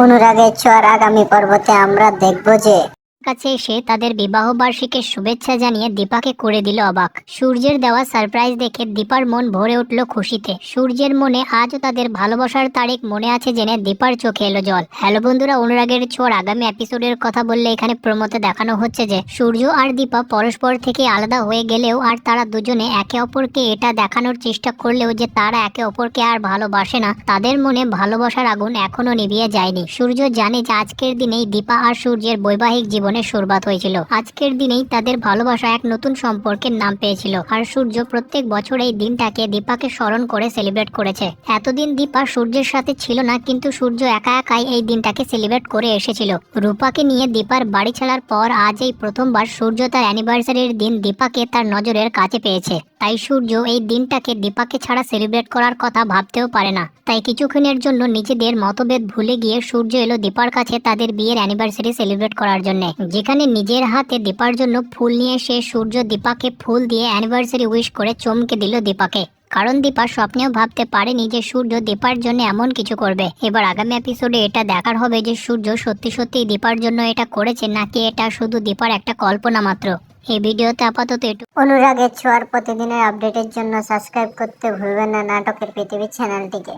অনুরাগের ছোঁয়ার আগামী পর্বতে আমরা দেখব যে কাছে এসে তাদের বিবাহ বার্ষিকীর শুভেচ্ছা জানিয়ে দীপাকে করে দিল অবাক। সূর্যের দেওয়া সারপ্রাইজ দেখে দীপার মন ভরে উঠল খুশিতে। সূর্যের মনে আজও তাদের ভালোবাসার তারিখ মনে আছে জেনে দীপার চোখে এলো জল। হ্যালো বন্ধুরা, অনুরাগের ছোঁয়ার আগামী এপিসোডের কথা বললে এখানে প্রমোতে দেখানো হচ্ছে যে সূর্য আর দীপা পরস্পর থেকে আলাদা হয়ে গেলেও আর তারা দুজনে একে অপরকে এটা দেখানোর চেষ্টা করলেও যে তারা একে অপরকে আর ভালোবাসে না, তাদের মনে ভালোবাসার আগুন এখনো নিভিয়ে যায়নি। সূর্য জানে যে আজকের দিনেই দীপা আর সূর্যের বৈবাহিক জীবনের শুরুয়াত হয়েছিল। আজকের দিনেই তাদের ভালোবাসা এক নতুন সম্পর্কের নাম পেয়েছিল। আর সূর্য প্রত্যেক বছর এই দিনটাকে দীপাকে স্মরণ করে সেলিব্রেট করেছে। এতদিন দীপা সূর্যের সাথে ছিল না, কিন্তু সূর্য একা একাই এই দিনটাকে সেলিব্রেট করে এসেছিল। রূপাকে নিয়ে দীপার বাড়ি ছাড়ার পর আজ এই প্রথমবার সূর্য তার অ্যানিভার্সারির দিন দীপাকে তার নজরের কাছে পেয়েছে। তাই সূর্য এই দিনটাকে দীপাকে ছাড়া সেলিব্রেট করার কথা ভাবতেও পারে না। তাই কিছুক্ষণের জন্য নিজেদের মতভেদ ভুলে গিয়ে সূর্য এলো দীপার কাছে তাদের বিয়ের অ্যানিভার্সারি সেলিব্রেট করার জন্য, যেখানে নিজের হাতে দীপার জন্য ফুল নিয়ে এসে সূর্য দীপাকে ফুল দিয়ে অ্যানিভার্সারি উইশ করে চমকে দিল দীপাকে। কারণ দীপা স্বপ্নেও ভাবতে পারেনি যে সূর্য দীপার জন্য এমন কিছু করবে। এবার আগামী এপিসোডে এটা দেখার হবে যে সূর্য সত্যি সত্যি দীপার জন্য এটা করেছে নাকি এটা শুধু দীপার একটা কল্পনা মাত্র। এই ভিডিওতে আপাতত অনুরাগের ছোঁয়ার প্রতিদিনের আপডেটের জন্য সাবস্ক্রাইব করতে ভুলবেন না নাটকের পৃথিবী চ্যানেলটিকে।